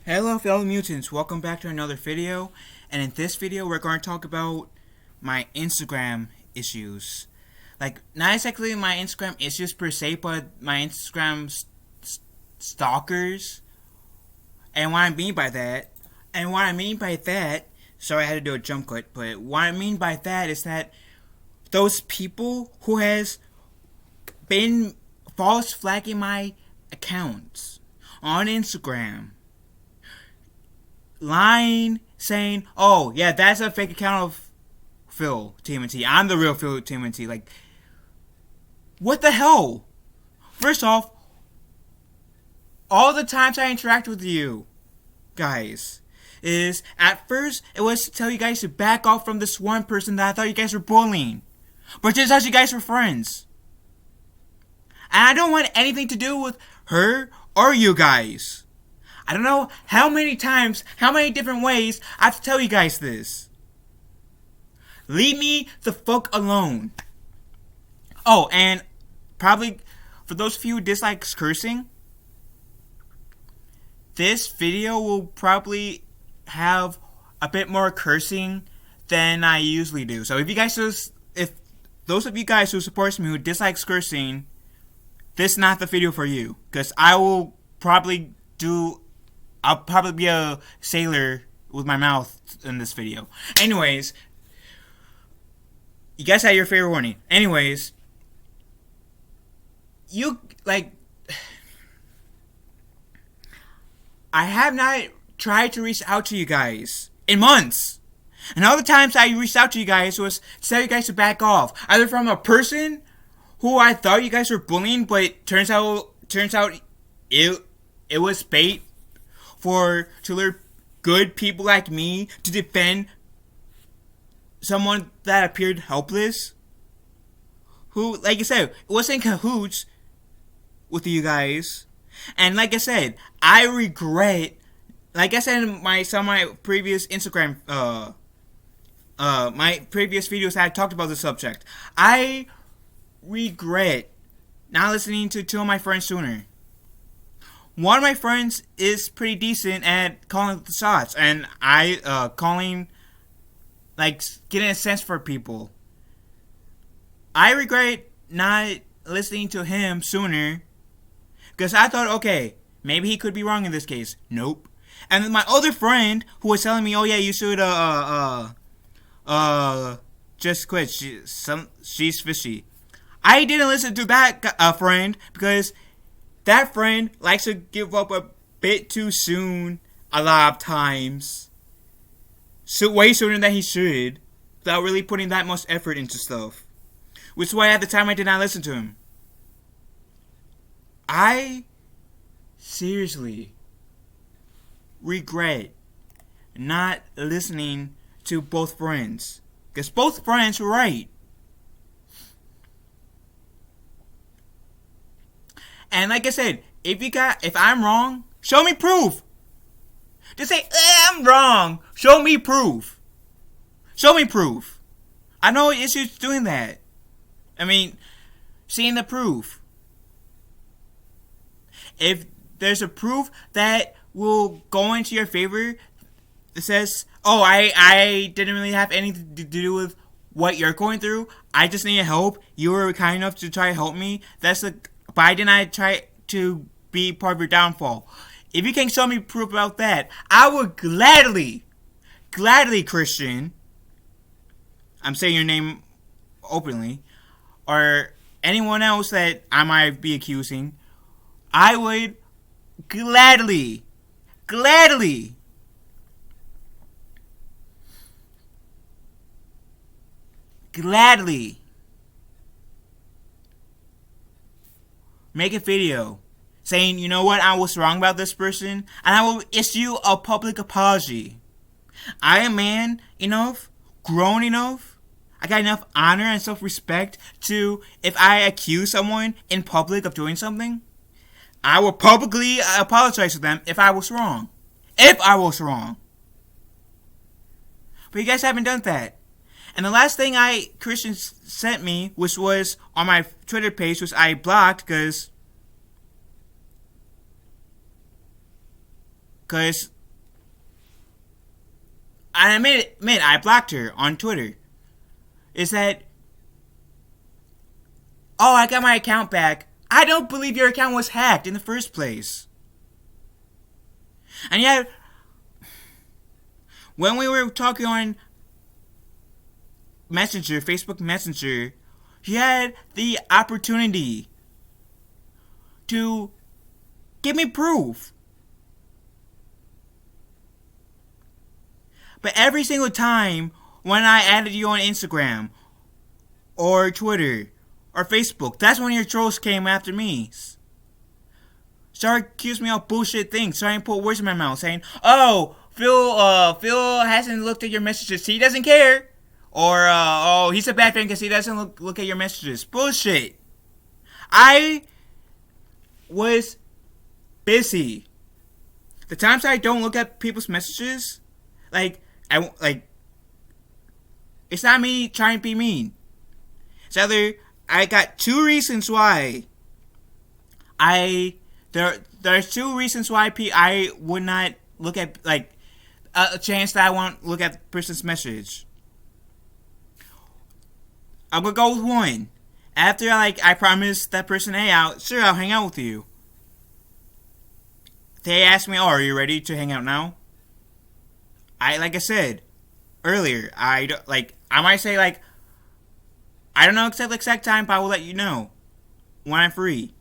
Hello fellow mutants, welcome back to another video, and in this video we're going to talk about my Instagram issues. Like, not exactly my Instagram issues per se, but my Instagram stalkers, and what I mean by that, sorry I had to do a jump cut, but what I mean by that is that those people who has been false flagging my accounts on Instagram, lying, saying, "Oh yeah, that's a fake account of Phil TMNT. I'm the real Phil TMNT." Like, what the hell? First off, all the times I interact with you guys is at first it was to tell you guys to back off from this one person that I thought you guys were bullying, but just as you guys were friends, and I don't want anything to do with her or you guys. I don't know how many times, how many different ways I have to tell you guys this. Leave me the fuck alone. Oh, and probably for those of you who dislike cursing, this video will probably have a bit more cursing than I usually do. So if those of you guys who support me who dislikes cursing, this is not the video for you, because I'll probably be a sailor with my mouth in this video. Anyways, you guys had your favorite warning. Anyways, I have not tried to reach out to you guys in months. And all the times I reached out to you guys was to tell you guys to back off. Either from a person who I thought you guys were bullying, but turns out it was bait to lure good people like me to defend someone that appeared helpless, who, like I said, was in cahoots with you guys. And like I said, I regret, like I said in my previous Instagram, my previous videos I talked about the subject, I regret not listening to two of my friends sooner. One of my friends is pretty decent at calling the shots, and getting a sense for people. I regret not listening to him sooner, because I thought, okay, maybe he could be wrong in this case. Nope. And then my other friend, who was telling me, oh yeah, you should, just quit. She's fishy. I didn't listen to that friend, because that friend likes to give up a bit too soon a lot of times. So way sooner than he should, without really putting that much effort into stuff. Which is why at the time I did not listen to him. I seriously regret not listening to both friends. Because both friends were right. And like I said, if I'm wrong, show me proof. Just say, I'm wrong. Show me proof. Show me proof. I know issues doing that. I mean, seeing the proof. If there's a proof that will go into your favor that says, oh, I didn't really have anything to do with what you're going through, I just needed help, you were kind enough to try to help me, but I did not try to be part of your downfall. If you can show me proof about that, I would gladly, Christian, I'm saying your name openly, or anyone else that I might be accusing, I would gladly make a video saying, you know what, I was wrong about this person, and I will issue a public apology. I am man enough, grown enough, I got enough honor and self-respect to, if I accuse someone in public of doing something, I will publicly apologize to them if I was wrong. But you guys haven't done that. And the last thing Christian sent me, which was on my Twitter page, which I blocked because admit I blocked her on Twitter. Is that, oh, I got my account back. I don't believe your account was hacked in the first place. And yet, when we were talking on Messenger, Facebook Messenger, you had the opportunity to give me proof. But every single time when I added you on Instagram or Twitter or Facebook, that's when your trolls came after me. Started accusing me of bullshit things, trying to put words in my mouth, saying, "Oh, Phil hasn't looked at your messages. He doesn't care." Or, "Oh, he's a bad fan because he doesn't look at your messages." Bullshit. I was busy. The times I don't look at people's messages, it's not me trying to be mean. It's either I got two reasons why there's two reasons why I would not look at, a chance that I won't look at the person's message. I'm gonna go with one. After I promised that person, hey, I'll hang out with you. They asked me, "Oh, are you ready to hang out now?" Like I said earlier, I might say I don't know exact time, but I will let you know when I'm free.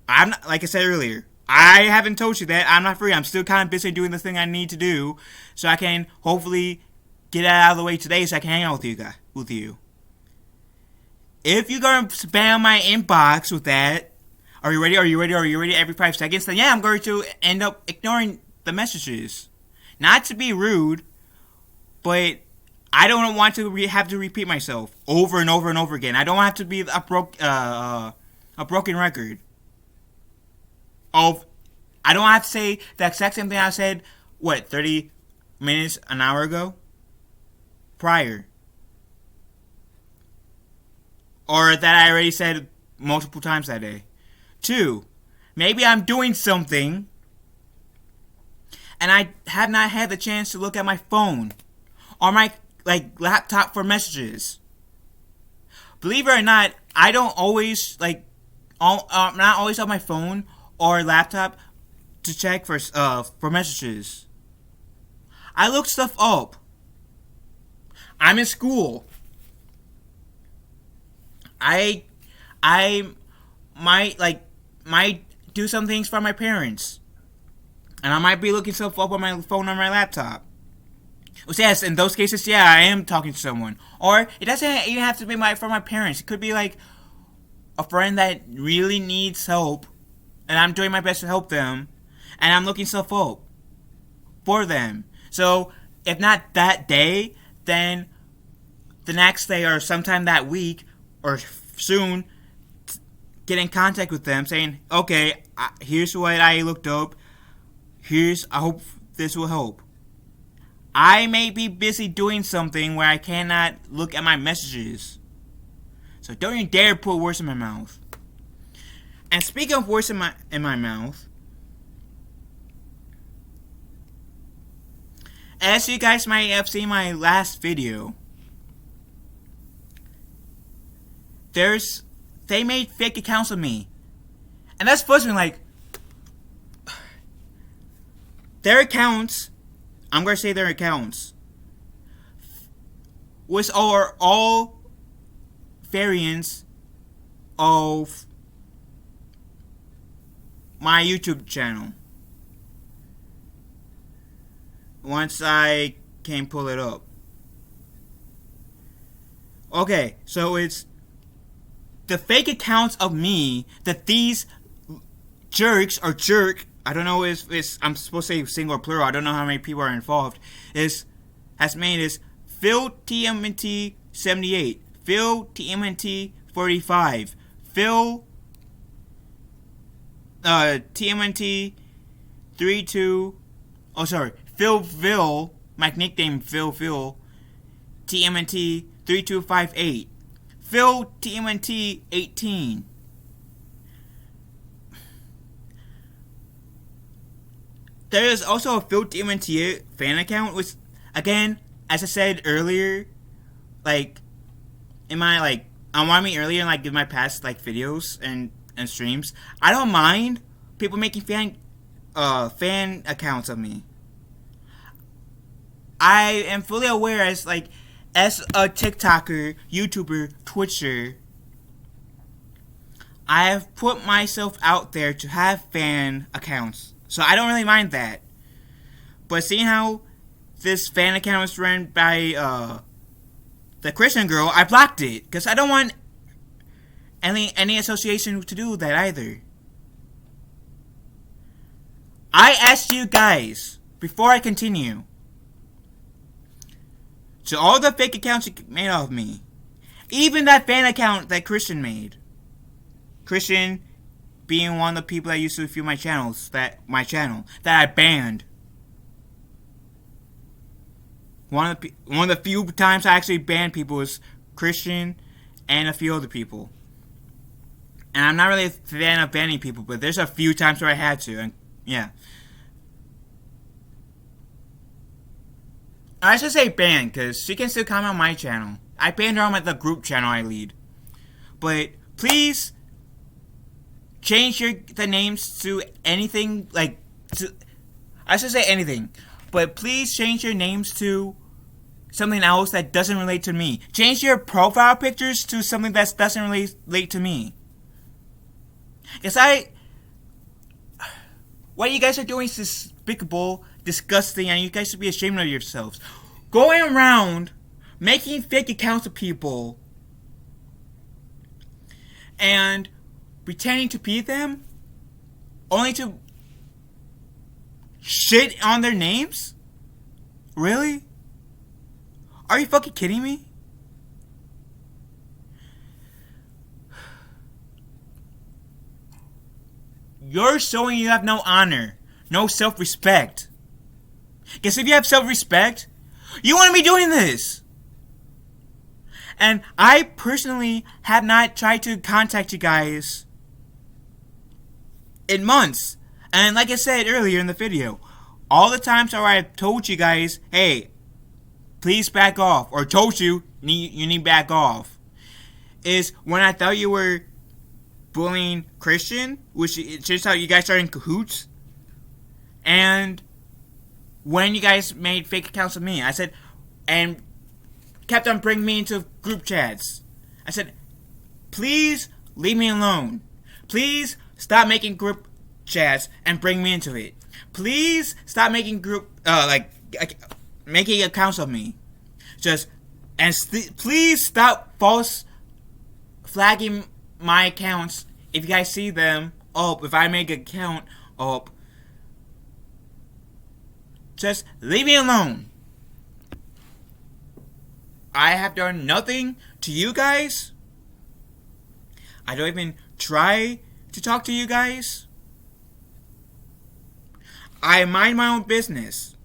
I'm not, like I said earlier, I haven't told you that I'm not free. I'm still kind of busy doing the thing I need to do, so I can hopefully get that out of the way today, so I can hang out with you. If you're gonna spam my inbox with that, "Are you ready? Are you ready? Are you ready?" every 5 seconds, then yeah, I'm going to end up ignoring the messages. Not to be rude, but I don't want to have to repeat myself over and over and over again. I don't want to be a broken record. I don't have to say the exact same thing I said, 30 minutes, an hour ago? Prior. Or that I already said multiple times that day. 2, maybe I'm doing something and I have not had the chance to look at my phone or my laptop for messages. Believe it or not, I don't always not always on my phone or laptop to check for messages. I look stuff up. I'm in school. I might do some things for my parents, and I might be looking stuff up on my phone or my laptop. Well, yes, in those cases, yeah, I am talking to someone. Or it doesn't even have to be for my parents. It could be a friend that really needs help, and I'm doing my best to help them, and I'm looking stuff up for them. So if not that day, then the next day or sometime that week or soon, get in contact with them saying, "Okay, here's what I looked up. I hope this will help." I may be busy doing something where I cannot look at my messages. So don't you dare put words in my mouth. And speaking of words in my mouth, as you guys might have seen my last video, they made fake accounts of me. And that's frustrating, their accounts, I'm going to say their accounts, was all variants of my YouTube channel. Once I can pull it up. Okay, so it's the fake accounts of me that these jerks or jerk, I don't know if I'm supposed to say single or plural, I don't know how many people are involved, has made is Phil TMNT 78, Phil TMNT 45, Phil TMNT 32, Phil, my nickname Phil, TMNT 3258. Phil TMNT 18. There is also a Phil TMNT fan account, which, again, as I said earlier, like in my on One Me earlier, like in my past videos and streams, I don't mind people making fan accounts of me. I am fully aware as a TikToker, YouTuber, Twitcher, I have put myself out there to have fan accounts. So I don't really mind that. But seeing how this fan account was run by the Christian girl, I blocked it. Because I don't want any association to do with that either. I asked you guys, before I continue, to all the fake accounts you made of me, even that fan account that Christian made, Christian being one of the people that used to view my channel that I banned. One of the few times I actually banned people was Christian and a few other people. And I'm not really a fan of banning people, but there's a few times where I had to, and yeah. I should say ban, because she can still comment on my channel. I banned her on the group channel I lead. But please change the names to anything I should say anything, but please change your names to something else that doesn't relate to me. Change your profile pictures to something that doesn't relate to me. Because what you guys are doing is despicable, disgusting, and you guys should be ashamed of yourselves. Going around making fake accounts of people and pretending to be them, only to shit on their names? Really? Are you fucking kidding me? You're showing you have no honor, no self-respect. Guess if you have self-respect, you wouldn't be doing this. And I personally have not tried to contact you guys in months. And like I said earlier in the video, all the times where I've told you guys, hey, please back off, or told you you need back off, is when I thought you were bullying Christian, which it turns out you guys are in cahoots, and when you guys made fake accounts of me, I said, and kept on bringing me into group chats, I said, please leave me alone. Please stop making group chats and bring me into it. Please stop making making accounts of me. Please stop false flagging my accounts. If you guys see them up, if I make an account up, just leave me alone. I have done nothing to you guys. I don't even try to talk to you guys. I mind my own business.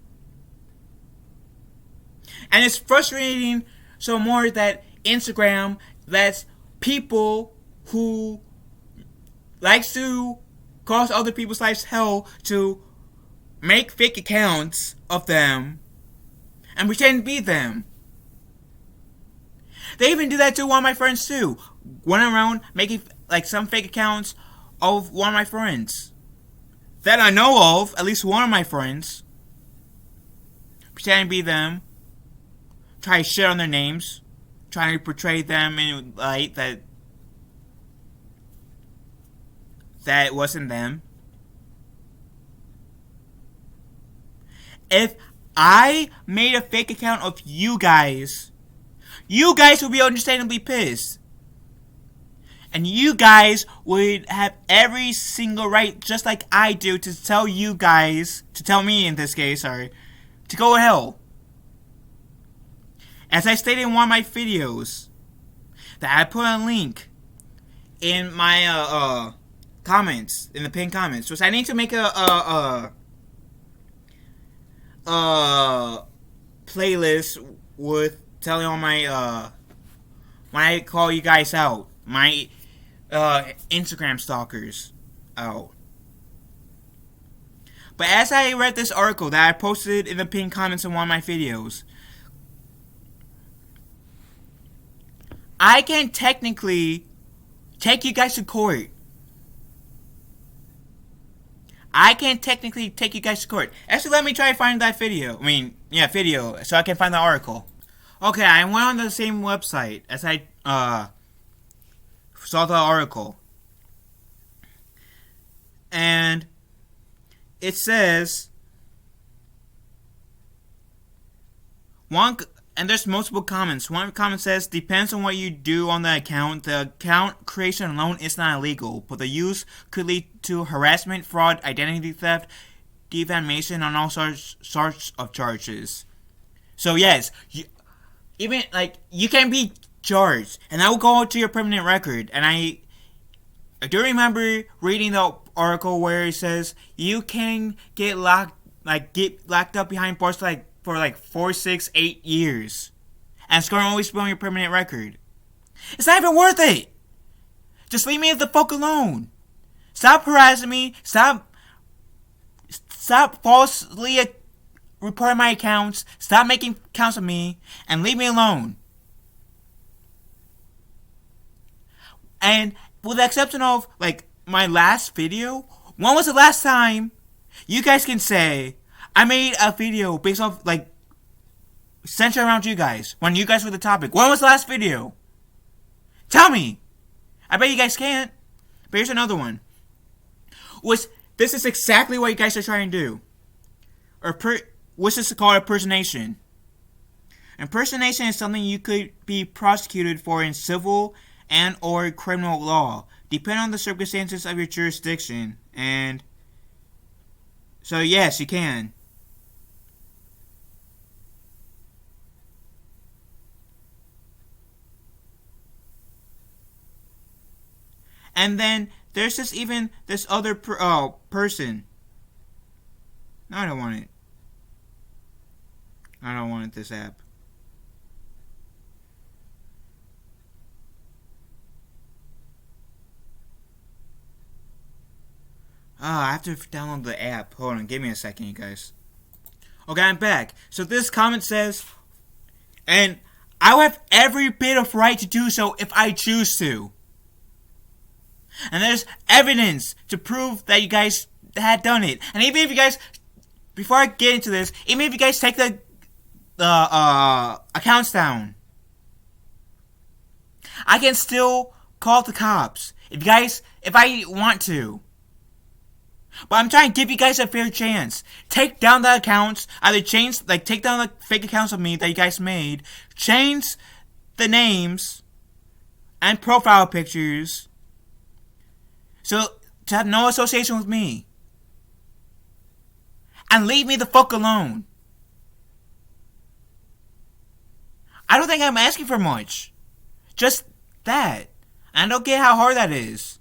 And it's frustrating so more that Instagram lets people who likes to cause other people's lives hell to make fake accounts of them and pretend to be them. They even do that to one of my friends too. Went around making some fake accounts of one of my friends that I know of, at least one of my friends, pretending to be them, try to shit on their names, trying to portray them in a light that it wasn't them. If I made a fake account of you guys would be understandably pissed. And you guys would have every single right, just like I do, to tell you guys, to tell me in this case, sorry, to go to hell. As I stated in one of my videos, that I put a link in my comments, in the pinned comments, which I need to make a playlist with telling all my when I call you guys out, my Instagram stalkers out. But as I read this article that I posted in the pinned comments in one of my videos, I can technically take you guys to court. I can technically take you guys to court. Actually, let me try to find that video. Video, so I can find the article. Okay, I went on the same website as I saw the article. And it says and there's multiple comments. One comment says, depends on what you do on the account. The account creation alone is not illegal, but the use could lead to harassment, fraud, identity theft, defamation, and all sorts of charges. So yes, you can be charged, and that will go to your permanent record. And I do remember reading the article where it says you can get locked up behind bars for 4, 6, 8 years, and it's going to always be on your permanent record. It's not even worth it. Just leave me the fuck alone. Stop harassing me. Stop falsely reporting my accounts. Stop making accounts of me, and leave me alone. And with the exception of my last video, when was the last time you guys can say I made a video based off centered around you guys when you guys were the topic? When was the last video? Tell me. I bet you guys can't. But here's another one. This is exactly what you guys are trying to do. What's this called? Impersonation. Impersonation is something you could be prosecuted for in civil and or criminal law, depending on the circumstances of your jurisdiction. And so yes, you can. And then there's this other person. No, I don't want it. I don't want this app. I have to download the app. Hold on, give me a second, you guys. Okay, I'm back. So this comment says, and I will have every bit of right to do so if I choose to. And there's evidence to prove that you guys had done it. And even if you guys, before I get into this, even if you guys take the accounts down, I can still call the cops if I want to. But I'm trying to give you guys a fair chance. Take down the accounts, take down the fake accounts of me that you guys made, change the names and profile pictures, so to have no association with me. And leave me the fuck alone. I don't think I'm asking for much. Just that. And I don't get how hard that is.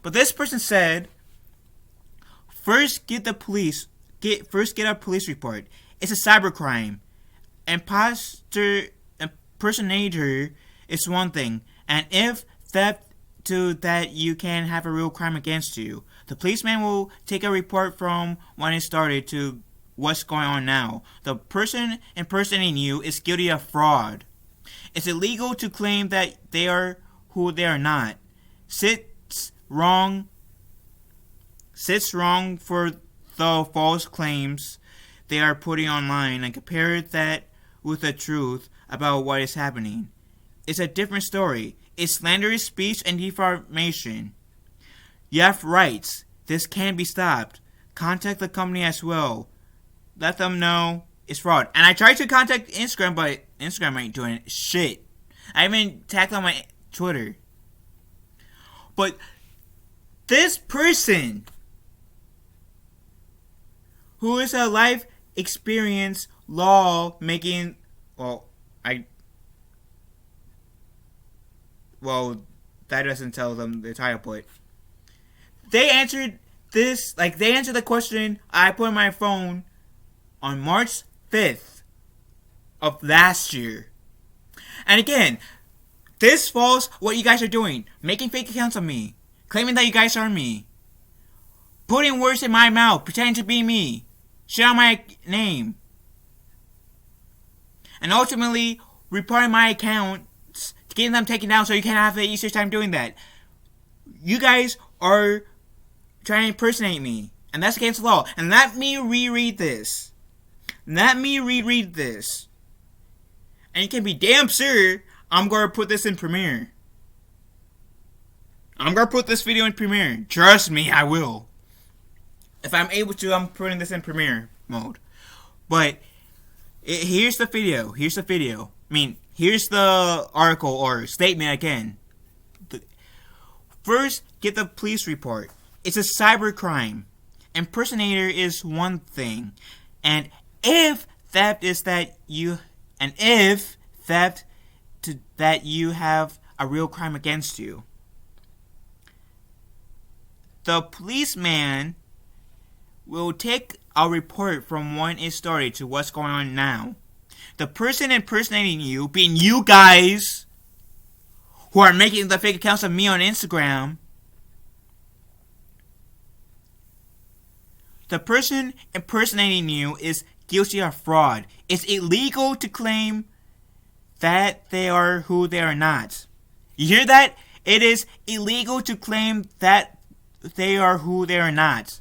But this person said, first get a police report. It's a cybercrime. Impersonator is one thing. And if theft to that, you can have a real crime against you. The policeman will take a report from when it started to what's going on now. The person impersonating you is guilty of fraud. It's illegal to claim that they are who they are not. Sits wrong for the false claims they are putting online and compare that with the truth about what is happening. It's a different story. It's slanderous speech and defamation. You have rights. This can be stopped. Contact the company as well. Let them know it's fraud. And I tried to contact Instagram, but Instagram ain't doing shit. I even tagged on my Twitter. But this person, who is a life experience law making, that doesn't tell them the title, but they answered the question I put on my phone on March 5th of last year. And again, this falls what you guys are doing. Making fake accounts of me. Claiming that you guys are me. Putting words in my mouth. Pretending to be me. Shit on my name. And ultimately, reporting my accounts getting them taken down so you can have an easier time doing that. You guys are trying to impersonate me, and that's against the law. And let me reread this. Let me reread this. And you can be damn sure I'm going to put this in Premiere. I'm going to put this video in Premiere. Trust me, I will. If I'm able to, I'm putting this in Premiere mode. But here's the video. Here's the video. I mean, here's the article or statement again. First, get the police report. It's a cybercrime. Impersonator is one thing. And if theft is that you have a real crime against you. The policeman will take a report from when it started to what's going on now. The person impersonating you, being you guys who are making the fake accounts of me on Instagram, the person impersonating you is guilty of fraud. It's illegal to claim that they are who they are not. You hear that? It is illegal to claim that they are who they are not.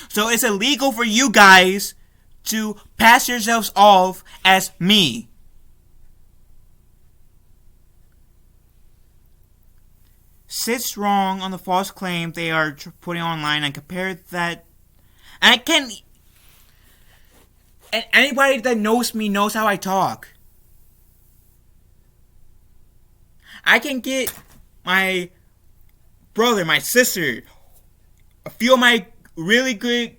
So it's illegal for you guys to pass yourselves off as me. Sits wrong on the false claim they are putting online and compare that. And I can. And anybody that knows me knows how I talk. I can get my brother, my sister, a few of my really good,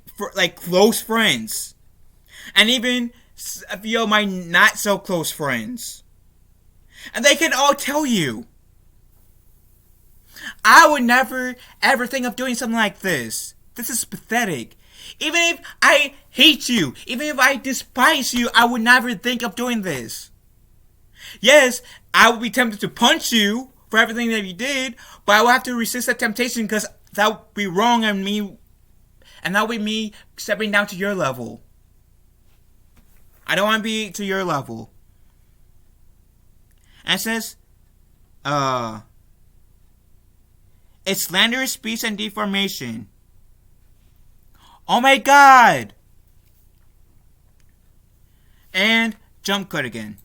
close friends, and even a few of my not so close friends, and they can all tell you. I would never ever think of doing something like this. This is pathetic. Even if I hate you, even if I despise you, I would never think of doing this. Yes, I would be tempted to punch you for everything that you did, but I would have to resist that temptation because that would be wrong and that would be me stepping down to your level. I don't want to be to your level. And it says, it's slanderous speech and defamation. Oh my god! And jump cut again.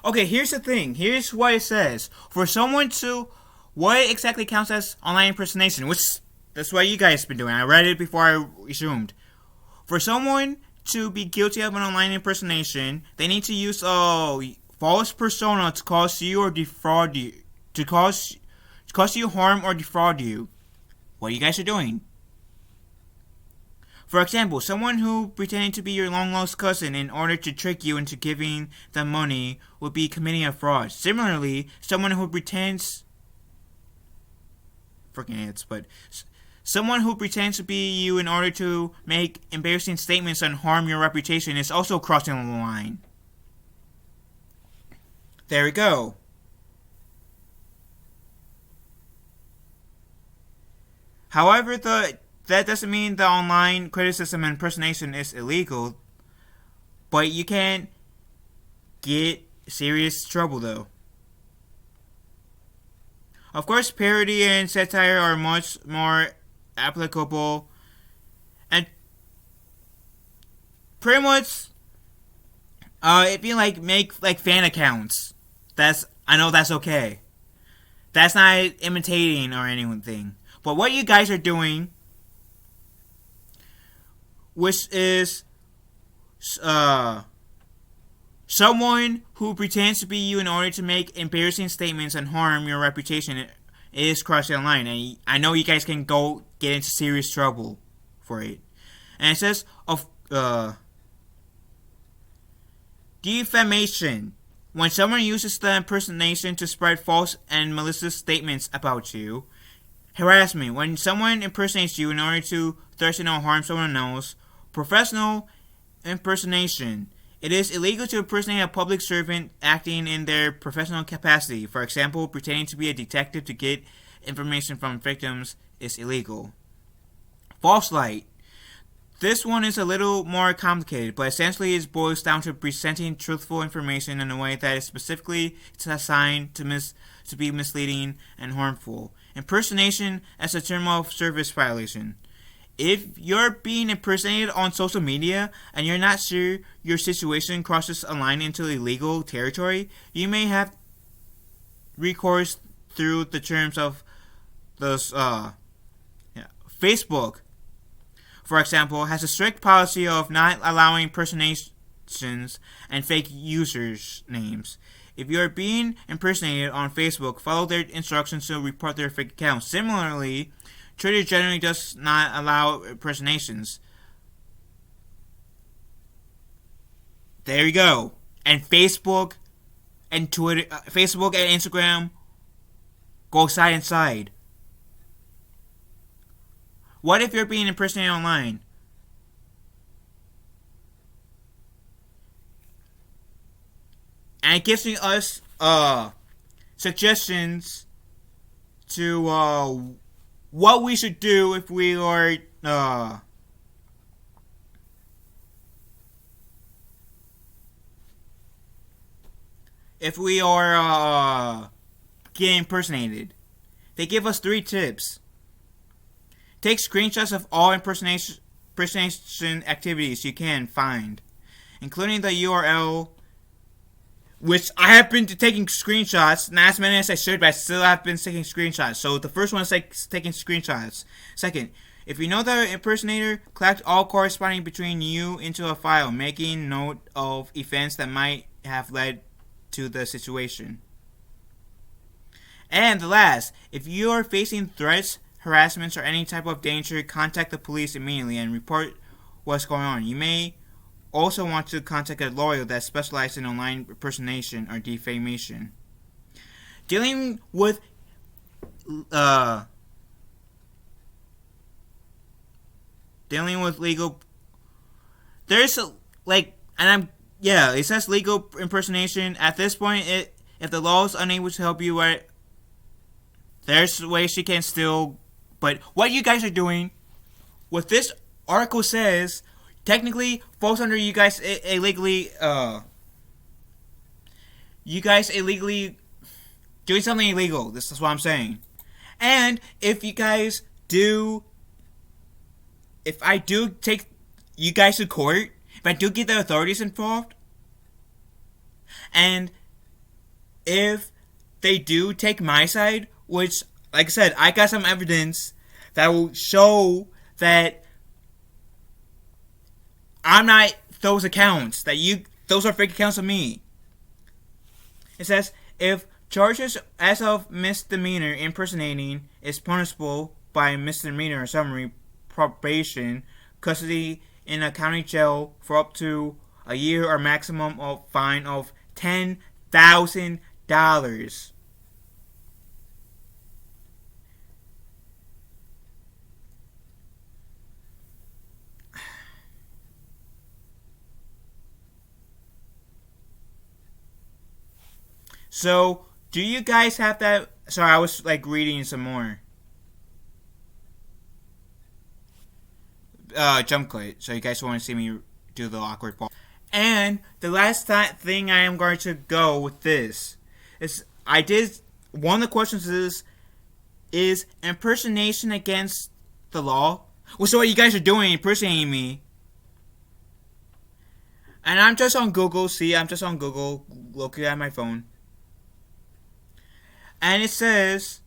Okay, here's the thing. Here's what it says. For someone to... What exactly counts as online impersonation? Which... That's what you guys have been doing. I read it before I resumed. For someone to be guilty of an online impersonation, they need to use a false persona to cause you or defraud you. To cause you harm or defraud you. What you guys are doing. For example, someone who pretended to be your long-lost cousin in order to trick you into giving them money would be committing a fraud. Similarly, someone who pretends... Someone who pretends to be you in order to make embarrassing statements and harm your reputation is also crossing the line. There we go. However, that doesn't mean the online criticism and impersonation is illegal, but you can get serious trouble though. Of course, parody and satire are much more applicable, and pretty much, if you make fan accounts, I know that's okay. That's not imitating or anything. But what you guys are doing, which is someone who pretends to be you in order to make embarrassing statements and harm your reputation, is crossing the line. And I know you guys can get into serious trouble for it. And it says defamation. When someone uses the impersonation to spread false and malicious statements about you. Harassment. When someone impersonates you in order to threaten or harm someone else. Professional impersonation. It is illegal to impersonate a public servant acting in their professional capacity. For example, pretending to be a detective to get information from victims is illegal. False light. This one is a little more complicated, but essentially it boils down to presenting truthful information in a way that is specifically designed to be misleading and harmful. Impersonation as a term of service violation. If you're being impersonated on social media and you're not sure your situation crosses a line into illegal territory, you may have recourse through the terms of those Facebook, for example, has a strict policy of not allowing impersonations and fake users' names. If you are being impersonated on Facebook, follow their instructions to report their fake account. Similarly, Twitter generally does not allow impersonations. There you go. And Facebook and Twitter, Facebook and Instagram go side and side. What if you're being impersonated online? And it gives us suggestions to what we should do if we are getting impersonated. They give us 3 tips. Take screenshots of all impersonation activities you can find, including the URL, which I have been taking screenshots, not as many as I should, but I still have been taking screenshots. So the first one is like taking screenshots. Second, if you know the impersonator, collect all corresponding between you into a file, making note of events that might have led to the situation. And the last, if you are facing threats, harassments, or any type of danger, contact the police immediately and report what's going on. You may also want to contact a lawyer that specializes in online impersonation or defamation. Dealing with legal, there's it says legal impersonation. At this point, if the law is unable to help you, there's ways she can still. But what you guys are doing, what this article says, technically falls under you guys illegally. You guys illegally doing something illegal. This is what I'm saying. And if I do take you guys to court, if I do get the authorities involved, and if they do take my side, which, like I said, I got some evidence that will show that I'm not those accounts, those are fake accounts of me. It says, if charges as of misdemeanor impersonating is punishable by misdemeanor summary probation, custody in a county jail for up to a year, or maximum of fine of $10,000. So, do you guys have that? Sorry, I was reading some more. Jump cut. So you guys want to see me do the awkward part. And the last thing I am going to go with this is one of the questions is impersonation against the law? Well, so what you guys are doing, impersonating me. And I'm just on Google. See, I'm just on Google looking at my phone. And it says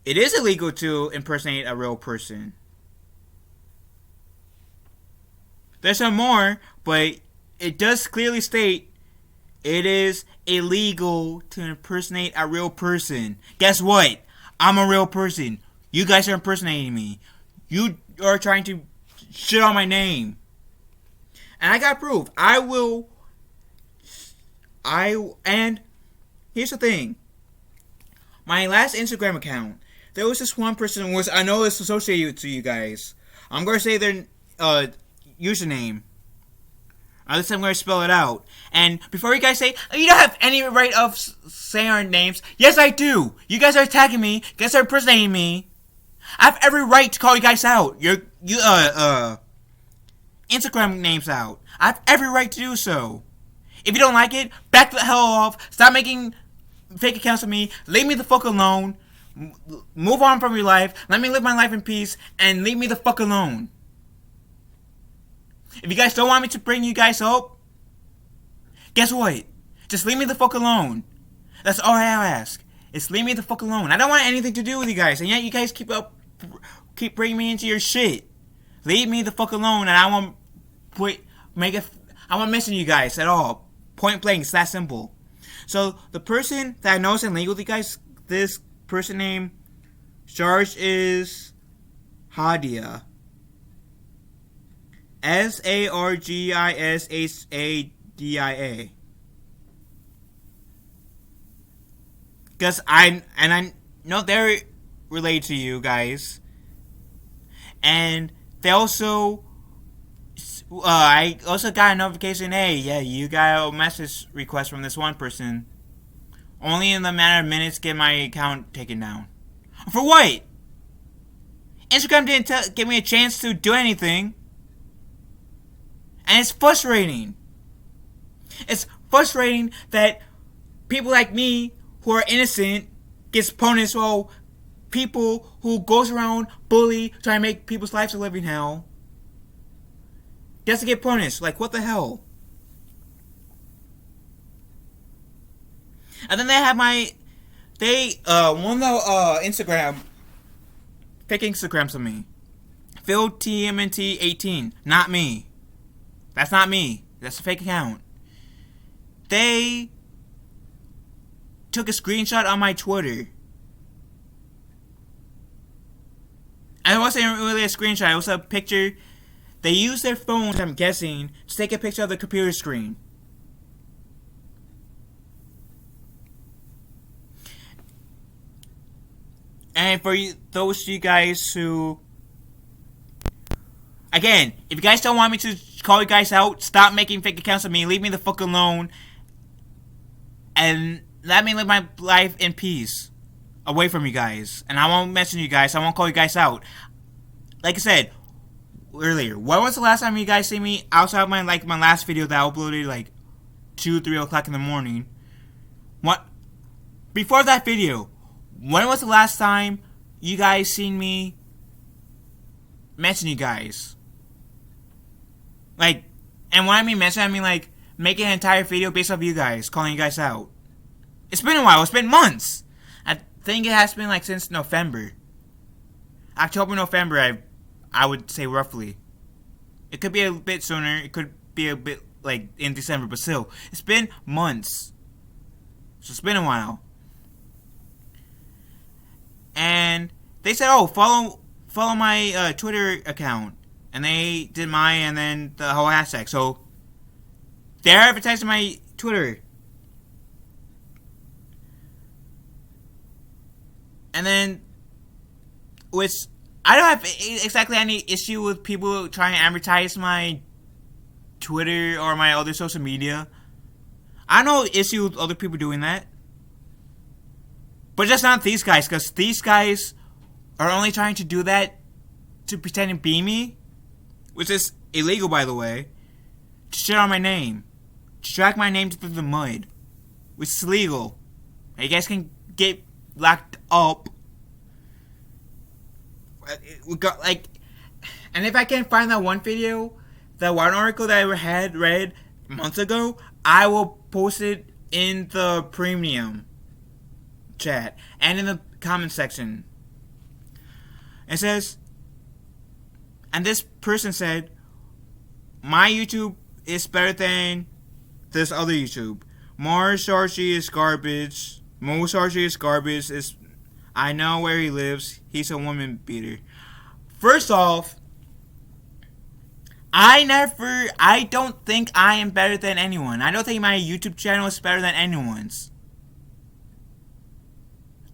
it is illegal to impersonate a real person. There's some more, but it does clearly state it is illegal to impersonate a real person. Guess what? I'm a real person. You guys are impersonating me. You are trying to shit on my name. And I got proof. And here's the thing. My last Instagram account, there was this one person which I know is associated to you guys. I'm going to say their username. At least I'm going to spell it out. And before you guys say, oh, you don't have any right of saying our names. Yes, I do. You guys are attacking me. You guys are impersonating me. I have every right to call you guys out. you Instagram names out. I have every right to do so. If you don't like it, back the hell off. Stop making fake accounts of me. Leave me the fuck alone. Move on from your life. Let me live my life in peace. And leave me the fuck alone. If you guys don't want me to bring you guys hope, guess what? Just leave me the fuck alone. That's all I ask. Is leave me the fuck alone. I don't want anything to do with you guys. And yet you guys keep bringing me into your shit. Leave me the fuck alone. And I won't I won't mention you guys at all. Point blank. It's that simple. So the person that I know is illegal, you guys, this person name, Sarge is Hadia. SARGISHADIA. Because I know they're related to you guys. And they also, I also got a notification, hey, yeah, you got a message request from this one person. Only in the matter of minutes get my account taken down. For what? Instagram didn't give me a chance to do anything. And it's frustrating. It's frustrating that people like me who are innocent gets punished while people who goes around bully, trying to make people's lives a living hell, gets to get punished. Like, what the hell? And then they have one of Instagram, fake Instagrams of me. Phil TMNT 18. Not me. That's not me. That's a fake account. They took a screenshot on my Twitter. And it wasn't really a screenshot. It was a picture. They used their phones, I'm guessing, to take a picture of the computer screen. And for those of you guys who, again, if you guys don't want me to call you guys out, stop making fake accounts of me, leave me the fuck alone, and let me live my life in peace, away from you guys. And I won't mention you guys, I won't call you guys out. Like I said earlier, when was the last time you guys see me outside of my last video that I uploaded like 2-3 o'clock in the morning? What? Before that video, when was the last time you guys seen me mention you guys? Like, and when I mean mention, I mean like making an entire video based off you guys, calling you guys out. It's been a while. It's been months. I think it has been like since November. October, November, I would say roughly. It could be a bit sooner. It could be a bit like in December, but still, it's been months. So it's been a while. And they said, oh, follow my Twitter account. And they did mine and then the whole hashtag. So they're advertising my Twitter. And then, which I don't have exactly any issue with people trying to advertise my Twitter or my other social media. I have no issue with other people doing that. But just not these guys, because these guys are only trying to do that to pretend to be me, which is illegal, by the way, to shit on my name, to drag my name through the mud, which is illegal. And you guys can get locked up. We got like, and if I can find that one video, that one article that I had read months ago, I will post it in the premium chat and in the comment section. It says, and this person said, my YouTube is better than this other YouTube. More Sarchi is garbage. Mo Sarchi is garbage. I know where he lives. He's a woman beater. First off, I don't think I am better than anyone. I don't think my YouTube channel is better than anyone's.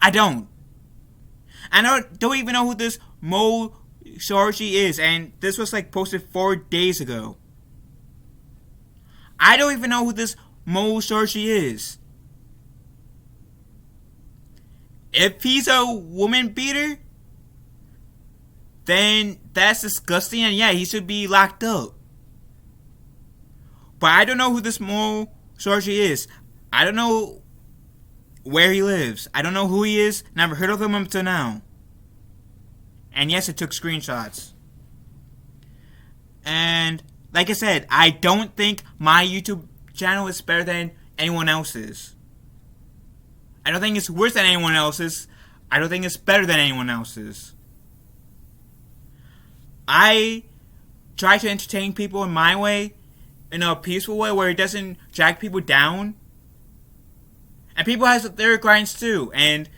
I don't. I don't even know who this Mo Sarchi is, and this was like posted 4 days ago. I don't even know who this Mo Sarchi is. If he's a woman beater, then that's disgusting, and yeah, he should be locked up. But I don't know who this Mo Sorgi is. I don't know where he lives. I don't know who he is. Never heard of him until now. And yes, it took screenshots. And like I said, I don't think my YouTube channel is better than anyone else's. I don't think it's worse than anyone else's. I don't think it's better than anyone else's. I try to entertain people in my way, in a peaceful way where it doesn't drag people down. And people have their grinds too. And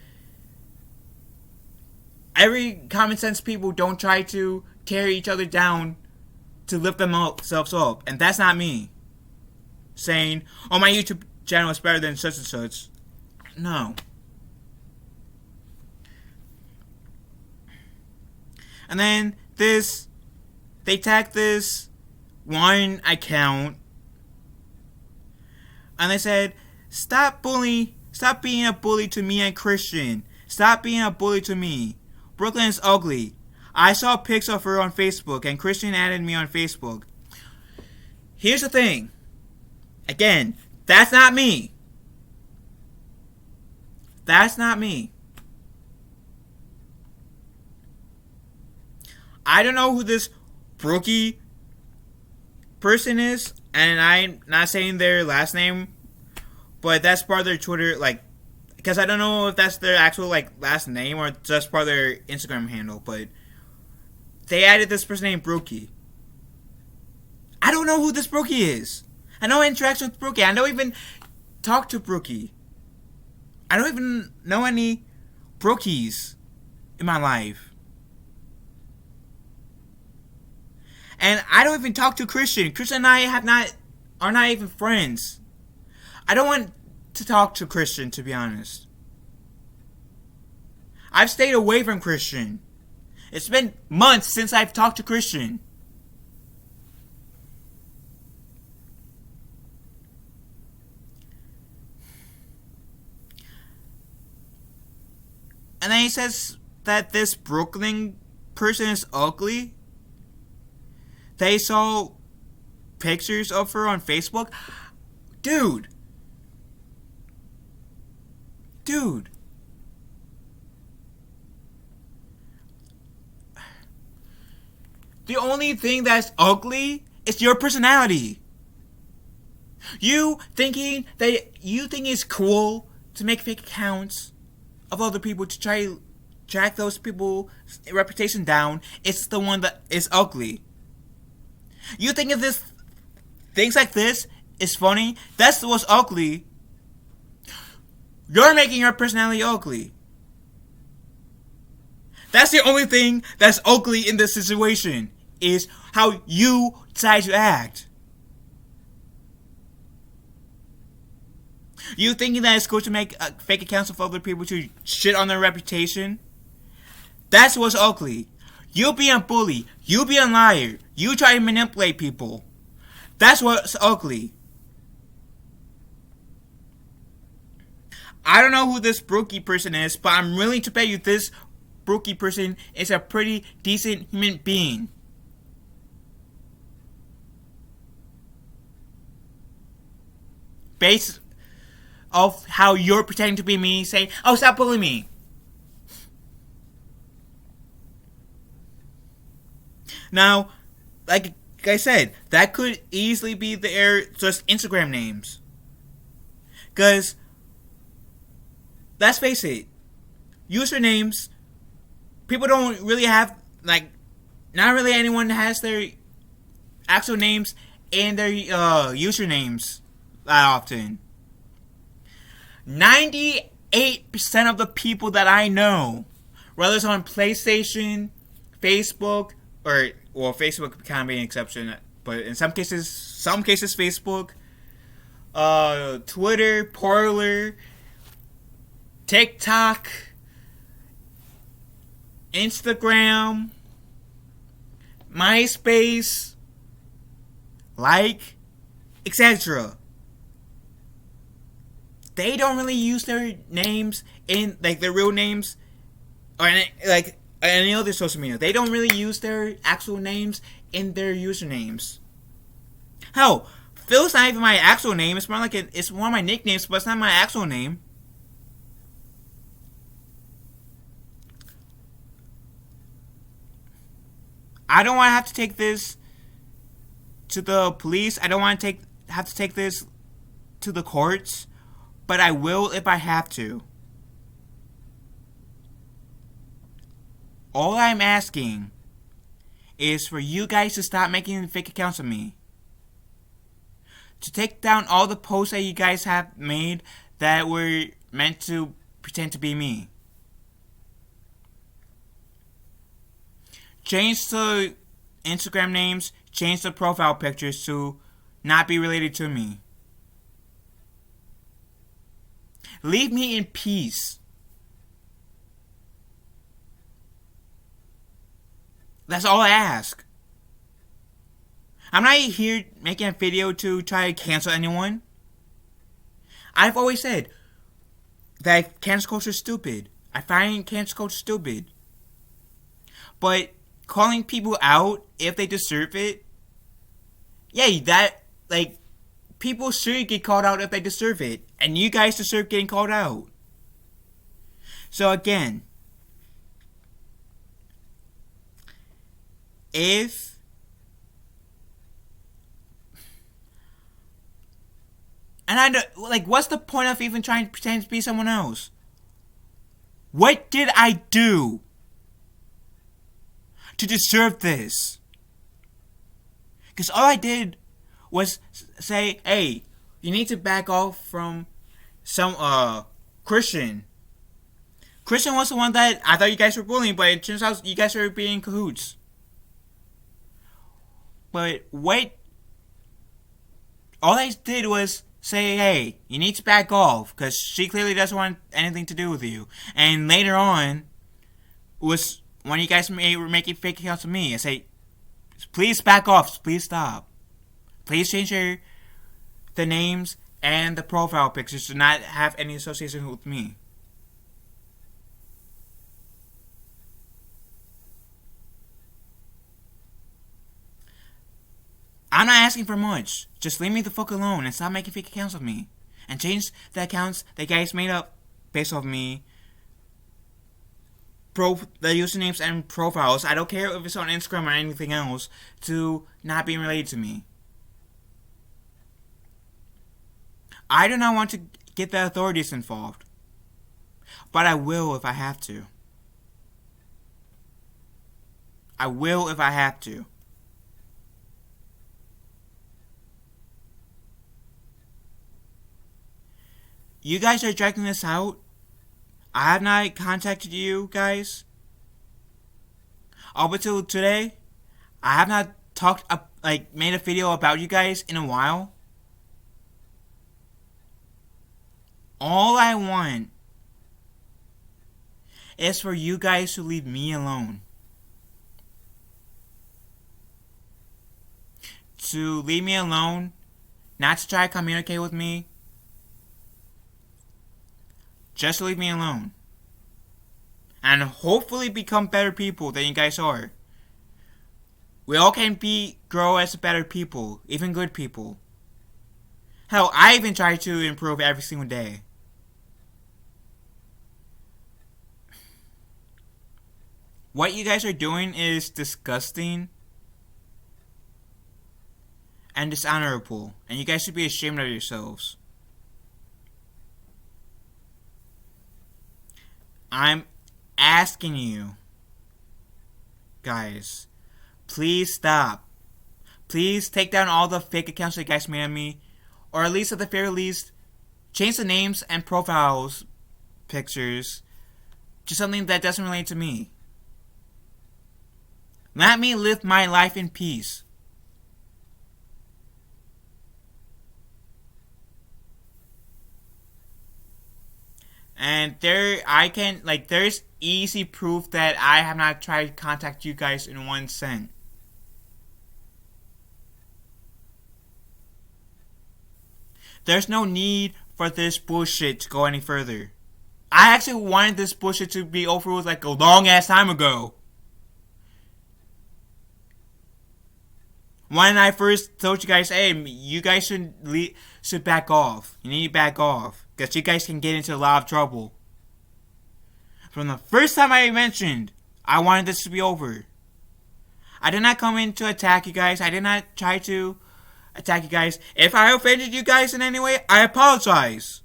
every common sense people don't try to tear each other down to lift themselves up. And that's not me saying, oh, my YouTube channel is better than such and such. No. And then they tagged this one account, and they said, stop being a bully to me and Christian. Stop being a bully to me. Brooklyn is ugly. I saw pics of her on Facebook, and Christian added me on Facebook. Here's the thing. Again, that's not me. That's not me. I don't know who this Brookie person is, and I'm not saying their last name, but that's part of their Twitter, like, because I don't know if that's their actual, like, last name or just part of their Instagram handle, but they added this person named Brookie. I don't know who this Brookie is. I know interaction with Brookie. I don't even talk to Brookie. I don't even know any Brookies in my life. And I don't even talk to Christian. Christian and I are not even friends. I don't want to talk to Christian, to be honest. I've stayed away from Christian. It's been months since I've talked to Christian. And then he says that this Brooklyn person is ugly. They saw pictures of her on Facebook. Dude. The only thing that's ugly is your personality. You think it's cool to make fake accounts of other people to try to track those people's reputation down. It's the one that is ugly. You think if things like this is funny, that's what's ugly. You're making your personality ugly. That's the only thing that's ugly in this situation, is how you decide to act. You thinking that it's cool to make fake accounts of other people to shit on their reputation? That's what's ugly. You being a bully. You being a liar. You try to manipulate people. That's what's ugly. I don't know who this Brookie person is, but I'm willing to bet you this Brookie person is a pretty decent human being. Based off how you're pretending to be me, saying, oh, stop bullying me. Now, like I said, that could easily be just Instagram names. Because, let's face it, usernames, people don't really have, like, not really anyone has their actual names in their usernames that often. 98% of the people that I know, whether it's on PlayStation, Facebook, Facebook can be an exception, but in some cases Facebook, Twitter, Parler, TikTok, Instagram, MySpace, etc. They don't really use their names in, like, their real names, or, like, any other social media. They don't really use their actual names in their usernames. Hell, Phil's not even my actual name. It's more like it's one of my nicknames, but it's not my actual name. I don't want to have to take this to the police. I don't want to have to take this to the courts, but I will if I have to. All I'm asking is for you guys to stop making fake accounts of me. To take down all the posts that you guys have made that were meant to pretend to be me. Change the Instagram names, change the profile pictures to not be related to me. Leave me in peace. That's all I ask. I'm not here making a video to try to cancel anyone. I've always said that cancel culture is stupid. I find cancel culture stupid. But calling people out if they deserve it, yeah, that, like, people should get called out if they deserve it. And you guys deserve getting called out. So again, if and I don't, like, what's the point of even trying to pretend to be someone else? What did I do to deserve this? Because all I did was say, hey, you need to back off from some Christian. Christian was the one that I thought you guys were bullying, but it turns out you guys were being in cahoots. But wait, all I did was say, hey, you need to back off, because she clearly doesn't want anything to do with you. And later on, was when you guys were making fake accounts of me, I say, please back off, please stop. Please change the names and the profile pictures to not have any association with me. I'm not asking for much. Just leave me the fuck alone and stop making fake accounts of me. And change the accounts that guys made up based off me. The usernames and profiles, I don't care if it's on Instagram or anything else, to not being related to me. I do not want to get the authorities involved. But I will if I have to. I will if I have to. You guys are dragging this out. I have not contacted you guys. Up until today, I have not made a video about you guys in a while. All I want is for you guys to leave me alone. To leave me alone, not to try to communicate with me. Just leave me alone. And hopefully become better people than you guys are. We all can grow as better people, even good people. Hell, I even try to improve every single day. What you guys are doing is disgusting and dishonorable, and you guys should be ashamed of yourselves. I'm asking you, guys, please stop. Please take down all the fake accounts that you guys made of me, or at least at the very least, change the names and profiles pictures to something that doesn't relate to me. Let me live my life in peace. And there's easy proof that I have not tried to contact you guys in 1 cent. There's no need for this bullshit to go any further. I actually wanted this bullshit to be over with like a long ass time ago. When I first told you guys, hey, you guys should back off. You need to back off. Because you guys can get into a lot of trouble. From the first time I mentioned, I wanted this to be over. I did not come in to attack you guys. I did not try to attack you guys. If I offended you guys in any way, I apologize.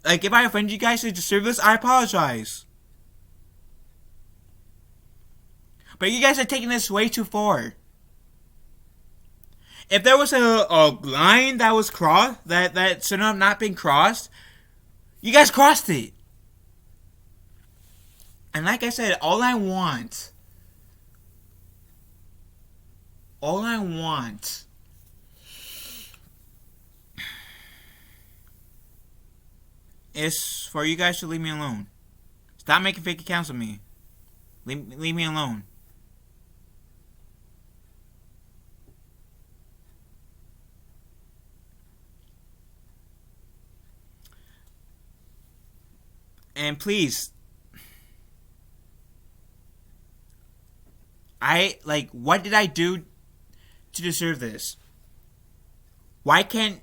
Like, if I offended you guys to deserve this, I apologize. But you guys are taking this way too far. If there was a line that was crossed, that should have not been crossed, you guys crossed it. And like I said, all I want is for you guys to leave me alone. Stop making fake accounts of me. Leave me alone. And please, what did I do to deserve this? Why can't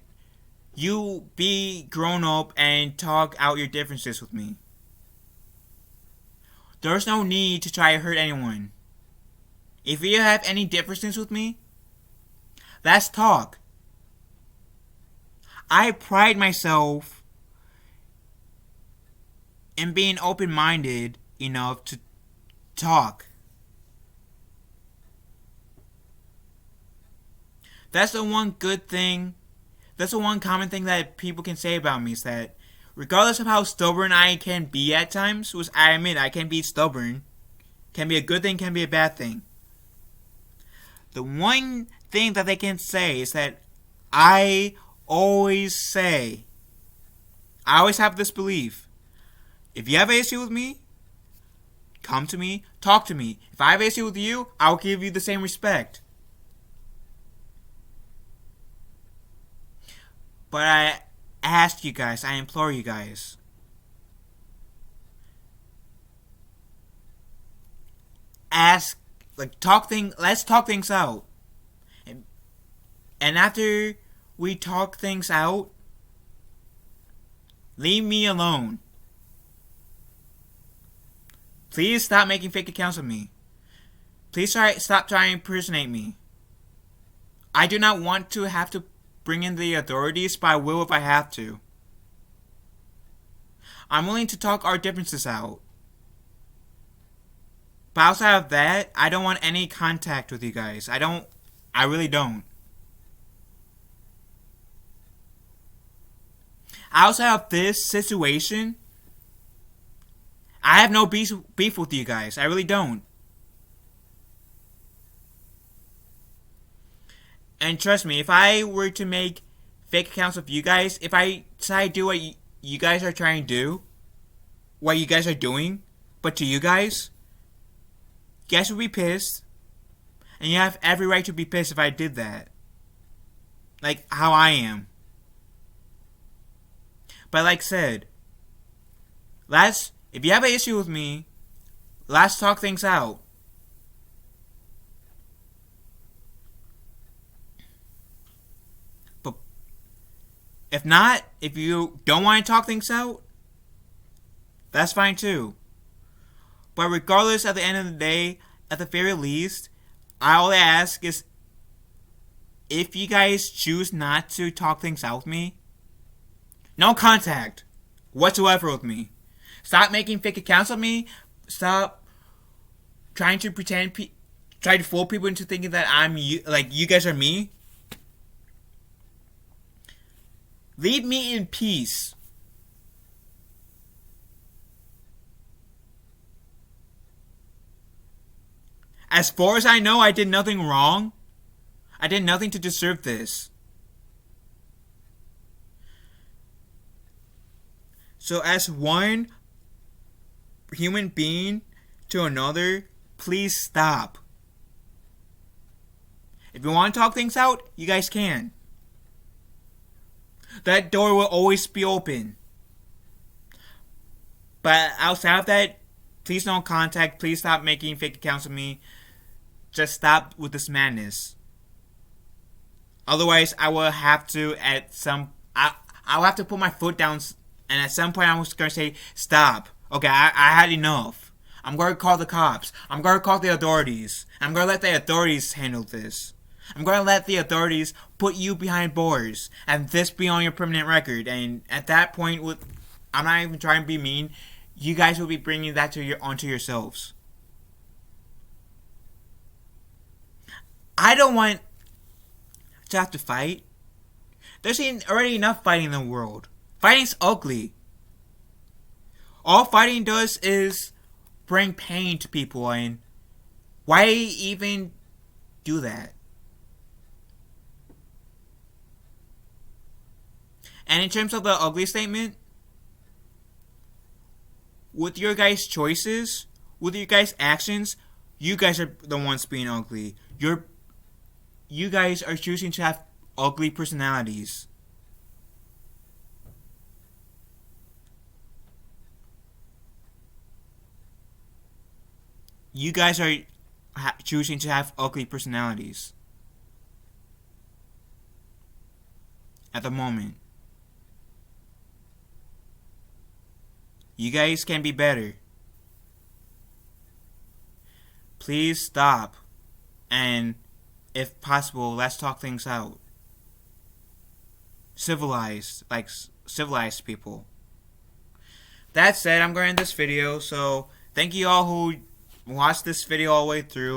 you be grown up and talk out your differences with me? There's no need to try to hurt anyone. If you have any differences with me, let's talk. I pride myself in being open-minded enough to talk. That's the one good thing. That's the one common thing that people can say about me, is that regardless of how stubborn I can be at times, which I admit I can be stubborn, can be a good thing, can be a bad thing. The one thing that they can say is that I always have this belief. If you have an issue with me, come to me, talk to me. If I have an issue with you, I'll give you the same respect. But I ask you guys, I implore you guys, let's talk things out. And after we talk things out, leave me alone. Please stop making fake accounts of me. Please stop trying to impersonate me. I do not want to have to bring in the authorities, but I will if I have to. I'm willing to talk our differences out. But outside of that, I don't want any contact with you guys. I really don't. Outside of this situation, I have no beef with you guys. I really don't. And trust me, if I were to make fake accounts of you guys, if I decide to do what you guys are trying to do, what you guys are doing, but to you guys would be pissed. And you have every right to be pissed if I did that. Like how I am. But like I said, if you have an issue with me, let's talk things out. But if not, if you don't want to talk things out, that's fine too. But regardless, at the end of the day, at the very least, all I ask is, if you guys choose not to talk things out with me, no contact whatsoever with me. Stop making fake accounts of me. Stop trying to try to fool people into thinking that I'm you, like you guys are me. Leave me in peace. As far as I know, I did nothing wrong. I did nothing to deserve this. So as one human being to another, please stop. If you want to talk things out, you guys can. That door will always be open. But outside of that, please don't contact. Please stop making fake accounts of me. Just stop with this madness. Otherwise, I will have to I will have to put my foot down, and at some point, I'm just gonna say stop. Okay, I had enough. I'm gonna call the cops. I'm gonna call the authorities. I'm gonna let the authorities handle this. I'm gonna let the authorities put you behind bars, and this be on your permanent record. And at that point, I'm not even trying to be mean. You guys will be bringing that onto yourselves. I don't want to have to fight. There's already enough fighting in the world. Fighting's ugly. All fighting does is bring pain to people, and why even do that? And in terms of the ugly statement, with your guys' choices, with your guys' actions, you guys are the ones being ugly. You guys are choosing to have ugly personalities. You guys are choosing to have ugly personalities. At the moment. You guys can be better. Please stop. And if possible, let's talk things out. Civilized people. That said, I'm going to end this video. So thank you all who watched this video all the way through.